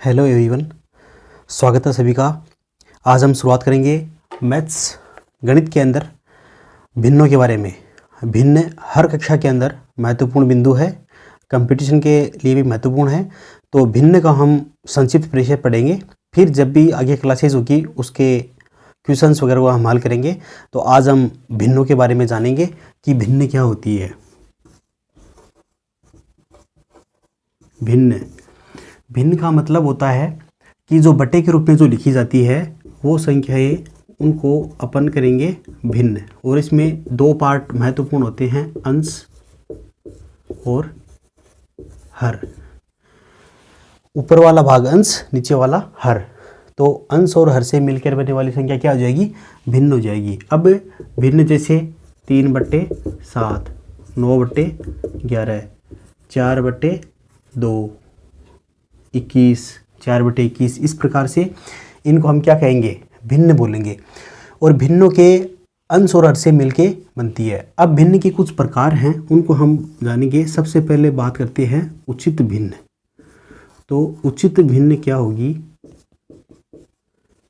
Hello everyone, स्वागत है सभी का। आज हम शुरुआत करेंगे मैथ्स गणित के अंदर भिन्नों के बारे में। भिन्न हर कक्षा के अंदर महत्वपूर्ण बिंदु है, कंपटीशन के लिए भी महत्वपूर्ण है। तो भिन्न का हम संक्षिप्त परिचय पढ़ेंगे, फिर जब भी आगे क्लासेस होगी उसके क्वेश्चंस वगैरह को हम हल करेंगे। तो आज हम भिन्नों के बारे में जानेंगे कि भिन्न क्या होती है। भिन्न का मतलब होता है कि जो बटे के रूप में जो लिखी जाती है वो संख्याएं, उनको अपन करेंगे भिन्न। और इसमें दो पार्ट महत्वपूर्ण होते हैं, अंश और हर। ऊपर वाला भाग अंश, नीचे वाला हर। तो अंश और हर से मिलकर बनने वाली संख्या क्या हो जाएगी? भिन्न हो जाएगी। अब भिन्न जैसे 3/7, 9/11, 4/2, 21, 4/21, इस प्रकार से इनको हम क्या कहेंगे? भिन्न बोलेंगे। और भिन्नों के अंश और हर से मिलके बनती है। अब भिन्न के कुछ प्रकार हैं, उनको हम जानेंगे। सबसे पहले बात करते हैं उचित भिन्न। तो उचित भिन्न क्या होगी?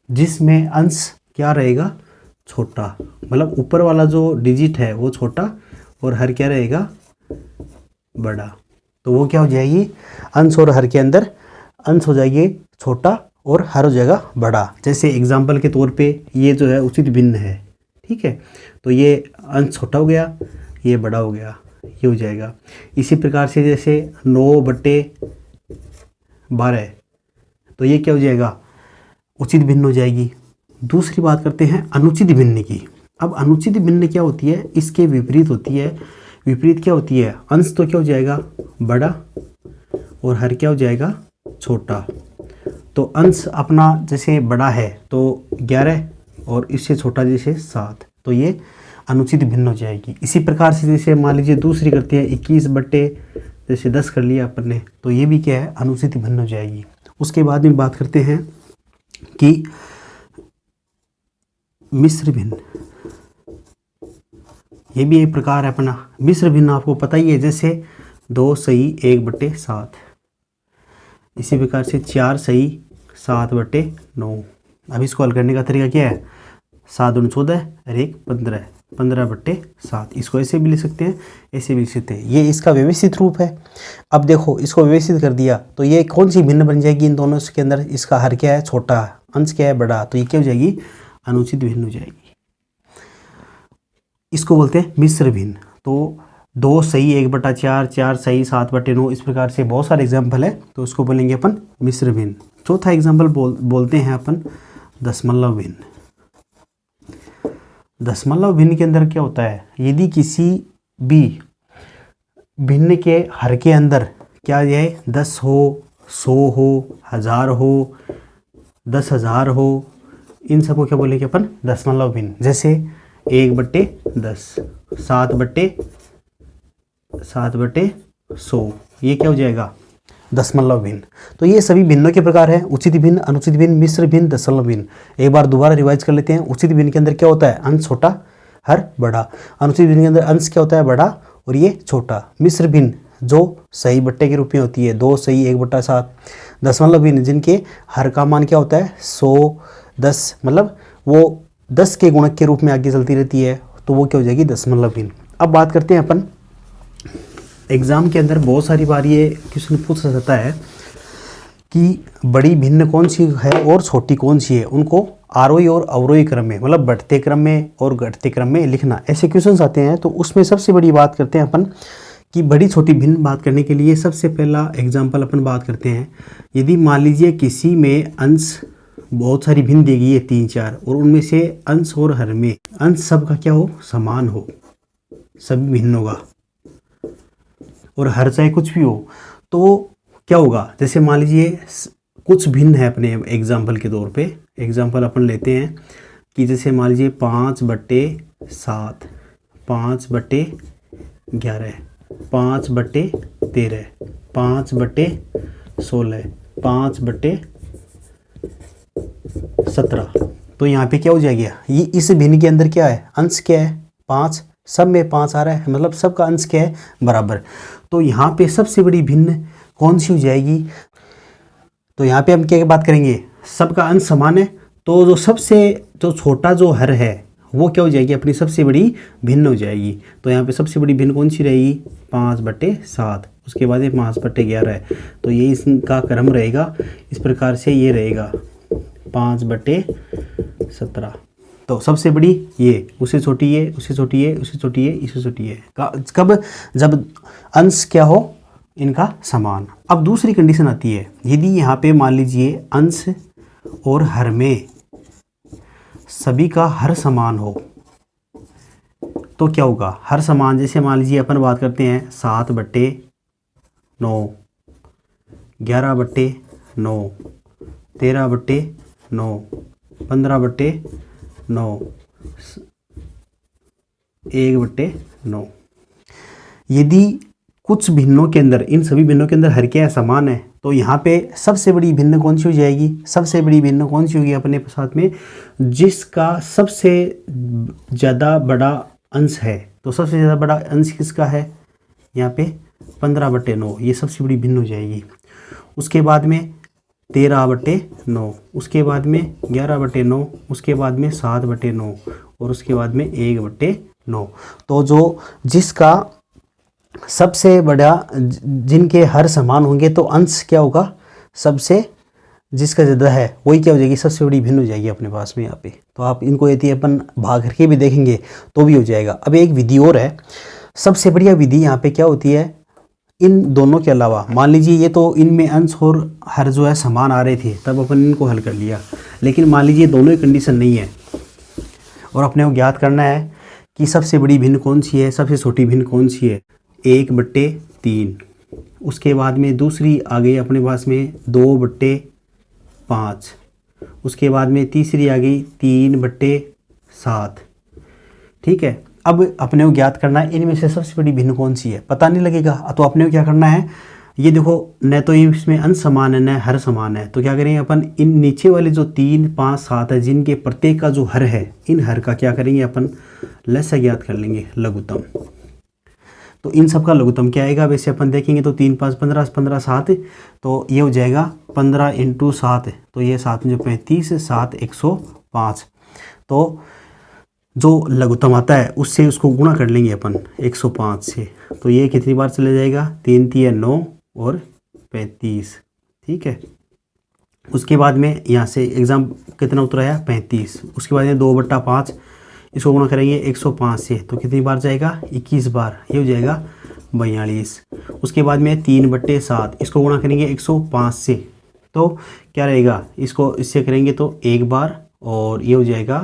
जिसमें अंश क्या रहेगा? छोटा, मतलब ऊपर वाला जो डिजिट है वो छोटा और हर क्या रहेगा? बड़ा। तो वो क्या हो जाएगी? अंश और हर के अंदर अंश हो जाएगी छोटा और हर हो जाएगा बड़ा। जैसे एग्जाम्पल के तौर पे ये जो है उचित भिन्न है, ठीक है। तो ये अंश छोटा हो गया, ये बड़ा हो गया, ये हो जाएगा। इसी प्रकार से जैसे 9/12, तो ये क्या हो जाएगा? उचित भिन्न हो जाएगी। दूसरी बात करते हैं अनुचित भिन्न की। अब अनुचित भिन्न क्या होती है? इसके विपरीत होती है। विपरीत क्या होती है? अंश तो क्या हो जाएगा? बड़ा, और हर क्या हो जाएगा? छोटा। तो अंश अपना जैसे बड़ा है तो 11, और इससे छोटा जैसे 7, तो ये अनुचित भिन्न हो जाएगी। इसी प्रकार से जैसे मान लीजिए दूसरी करते हैं 21/10 कर लिया अपन ने, तो ये भी क्या है? अनुचित भिन्न हो जाएगी। उसके बाद में बात करते हैं कि मिश्र भिन्न। ये भी एक प्रकार है अपना। मिश्र भिन्न आपको पता ही है, जैसे 2 सही 1/7, इसी प्रकार से 4 सही 7/9। अब इसको हल करने का तरीका क्या है? 7 दूनी 14 और 1 15, 15/7। इसको ऐसे भी लिख सकते हैं, ऐसे भी लिख सकते हैं। ये इसका व्यवस्थित रूप है। अब देखो, इसको व्यवस्थित कर दिया तो ये कौन सी भिन्न बन जाएगी? इन दोनों के अंदर इसका हर क्या है? छोटा, अंश क्या है? बड़ा। तो ये क्या हो जाएगी? अनुचित भिन्न हो जाएगी। इसको बोलते हैं मिश्र भिन्न। तो 2 सही 1/4, 4 सही 7/9, इस प्रकार से बहुत सारे एग्जाम्पल है, तो उसको बोलेंगे अपन मिश्र भिन्न। चौथा एग्जाम्पल बोलते हैं अपन दशमलव भिन्न। दशमलव भिन्न के अंदर क्या होता है? यदि किसी भी भिन्न के हर के अंदर क्या है? 10 हो, 100 हो, 1000 हो, 10,000 हो, इन सबको क्या बोलेंगे अपन? दशमलव भिन्न। जैसे 1/10, 7/100, ये क्या हो जाएगा? दशमलव भिन्न। तो ये सभी भिन्नों के प्रकार हैं, उचित भिन्न, अनुचित भिन्न, मिश्र भिन्न, दशमलव भिन्न। एक बार दोबारा रिवाइज कर लेते हैं। उचित भिन्न के अंदर क्या होता है? अंश छोटा, हर बड़ा। अनुचित भिन्न के अंदर अंश क्या होता है? बड़ा, और ये छोटा। मिश्र भिन्न जो सही बट्टे के रूप में होती है, 2 सही 1/7। दशमलव भिन्न जिनके हर का मान क्या होता है? 100, 10, मतलब वो 10 के गुणक के रूप में आगे चलती रहती है, तो वो क्या हो जाएगी? दशमलव भिन्न। अब बात करते हैं अपन, एग्जाम के अंदर बहुत सारी बार ये क्वेश्चन पूछा जाता है कि बड़ी भिन्न कौन सी है और छोटी कौन सी है। उनको आरोही और अवरोही क्रम में, मतलब बढ़ते क्रम में और घटते क्रम में लिखना, ऐसे क्वेश्चन आते हैं। तो उसमें सबसे बड़ी बात करते हैं अपन कि बड़ी छोटी भिन्न बात करने के लिए सबसे पहला एग्जाम्पल अपन बात करते हैं। यदि मान लीजिए किसी में अंश बहुत सारी भिन्न दी गई है 3 4, और उनमें से अंश और हर में अंश सबका क्या हो? समान हो, सभी भिन्न होगा, और हर चाहे कुछ भी हो, तो क्या होगा? जैसे मान लीजिए कुछ भिन्न है, अपने एग्जाम्पल के तौर पे एग्जाम्पल अपन लेते हैं कि जैसे मान लीजिए 5/7, 5/11, 5/13, 5/16, 5/17। तो यहाँ पे क्या हो जाएगा? ये इस भिन्न के अंदर क्या है? अंश क्या है? 5, सब में 5 आ रहा है, मतलब सबका अंश क्या है? बराबर। तो यहाँ पे सबसे बड़ी भिन्न कौन सी हो जाएगी? तो यहाँ पे हम क्या बात करेंगे, सबका अंश समान है, तो जो छोटा जो हर है वो क्या हो जाएगी, अपनी सबसे बड़ी भिन्न हो जाएगी। तो यहाँ पे सबसे बड़ी भिन्न कौन सी रहेगी, 5/7। उसके बाद ये 5/11 है, तो ये इसका क्रम रहेगा इस प्रकार से, ये रहेगा 5/17। तो सबसे बड़ी ये, उससे छोटी ये, उससे छोटी ये, उससे छोटी ये, इससे छोटी ये। कब, जब अंश क्या हो इनका समान। अब दूसरी कंडीशन आती है, यदि यहाँ पे मान लीजिए अंश और हर में सभी का हर समान हो तो क्या होगा, हर समान। जैसे मान लीजिए अपन बात करते हैं 7/9, 11/9, 13/9, 15/9, 1/9। यदि कुछ भिन्नों के अंदर, इन सभी भिन्नों के अंदर हर क्या समान है, तो यहाँ पे सबसे बड़ी भिन्न कौन सी हो जाएगी, सबसे बड़ी भिन्न कौन सी होगी अपने साथ में, जिसका सबसे ज़्यादा बड़ा अंश है। तो सबसे ज़्यादा बड़ा अंश किसका है, यहाँ पे 15/9, ये सबसे बड़ी भिन्न हो जाएगी। उसके बाद में 13/9, उसके बाद में 11/9, उसके बाद में 7/9 और उसके बाद में 1/9। तो जो जिसका सबसे बड़ा, जिनके हर समान होंगे तो अंश क्या होगा, सबसे जिसका ज़्यादा है वही क्या हो जाएगी, सबसे बड़ी भिन्न हो जाएगी अपने पास में यहाँ पे। तो आप इनको यदि अपन भाग करके भी देखेंगे तो भी हो जाएगा। अब एक विधि और है, सबसे बढ़िया विधि यहाँ पे क्या होती है, इन दोनों के अलावा मान लीजिए ये तो इनमें अंश और हर जो है समान आ रहे थे, तब अपन इनको हल कर लिया। लेकिन मान लीजिए दोनों ही कंडीशन नहीं है और अपने को ज्ञात करना है कि सबसे बड़ी भिन्न कौन सी है, सबसे छोटी भिन्न कौन सी है, 1/3। उसके बाद में दूसरी आ गई अपने पास में 2/5। उसके बाद में तीसरी आ गई 3/7। ठीक है, अब अपने को ज्ञात करना है इनमें से सबसे बड़ी भिन्न कौन सी है, पता नहीं लगेगा। तो अपने को क्या करना है, ये देखो न तो इसमें अंश समान है न हर समान है, तो क्या करेंगे अपन, इन नीचे वाले जो 3, 5, 7 है, जिनके प्रत्येक का जो हर है, इन हर का क्या करेंगे अपन, लसागु ज्ञात कर लेंगे, लघुत्तम। तो इन सब का लघुत्तम क्या आएगा, वैसे अपन देखेंगे तो 3, 5, 15, 15, 7, तो ये हो जाएगा 15 × 7, तो ये 7 जो 35, 7 105। तो जो लघुत्तम आता है उससे उसको गुणा कर लेंगे अपन 105 से, तो ये कितनी बार चले जाएगा, 3 × 9 और 35। ठीक है, उसके बाद में यहाँ से एग्ज़ाम कितना उतरा है, 35। उसके बाद में 2/5, इसको गुणा करेंगे 105 से, तो कितनी बार जाएगा, 21 बार, ये हो जाएगा 42। उसके बाद में 3/7, इसको गुणा करेंगे 105 से, तो क्या रहेगा, इसको इससे करेंगे तो 1 बार और ये हो जाएगा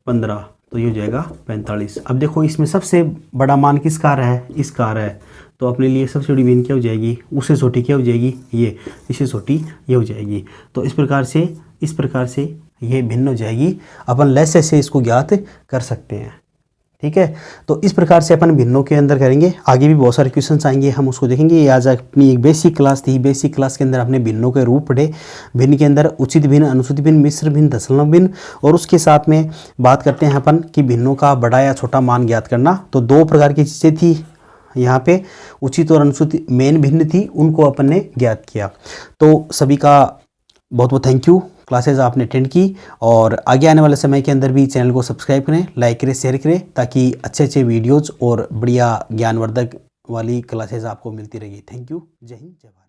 15, तो ये हो जाएगा 45। अब देखो इसमें सबसे बड़ा मान किसका आ रहा है, इसका आ रहा है, तो अपने लिए सबसे बड़ी भिन्न क्या हो जाएगी, उससे छोटी क्या हो जाएगी, ये, इससे छोटी ये हो जाएगी। तो इस प्रकार से ये भिन्न हो जाएगी, अपन लैसे से इसको ज्ञात कर सकते हैं। ठीक है, तो इस प्रकार से अपन भिन्नों के अंदर करेंगे। आगे भी बहुत सारे क्वेश्चंस आएंगे, हम उसको देखेंगे। ये आज अपनी एक बेसिक क्लास थी, बेसिक क्लास के अंदर हमने भिन्नों के रूप पढ़े। भिन्न के अंदर उचित भिन्न, अनुचित भिन्न, मिश्र भिन्न, दशमलव भिन्न, और उसके साथ में बात करते हैं अपन कि भिन्नों का बड़ा या छोटा मान ज्ञात करना। तो 2 प्रकार की चीज़ें थी यहाँ पे, उचित और अनुचित मेन भिन्न थी, उनको अपन ने ज्ञात किया। तो सभी का बहुत बहुत थैंक यू, क्लासेस आपने अटेंड की, और आगे आने वाले समय के अंदर भी चैनल को सब्सक्राइब करें, लाइक करें, शेयर करें, ताकि अच्छे वीडियोज़ और बढ़िया ज्ञानवर्धक वाली क्लासेस आपको मिलती रहेगी। थैंक यू, जय हिंद, जय भारत।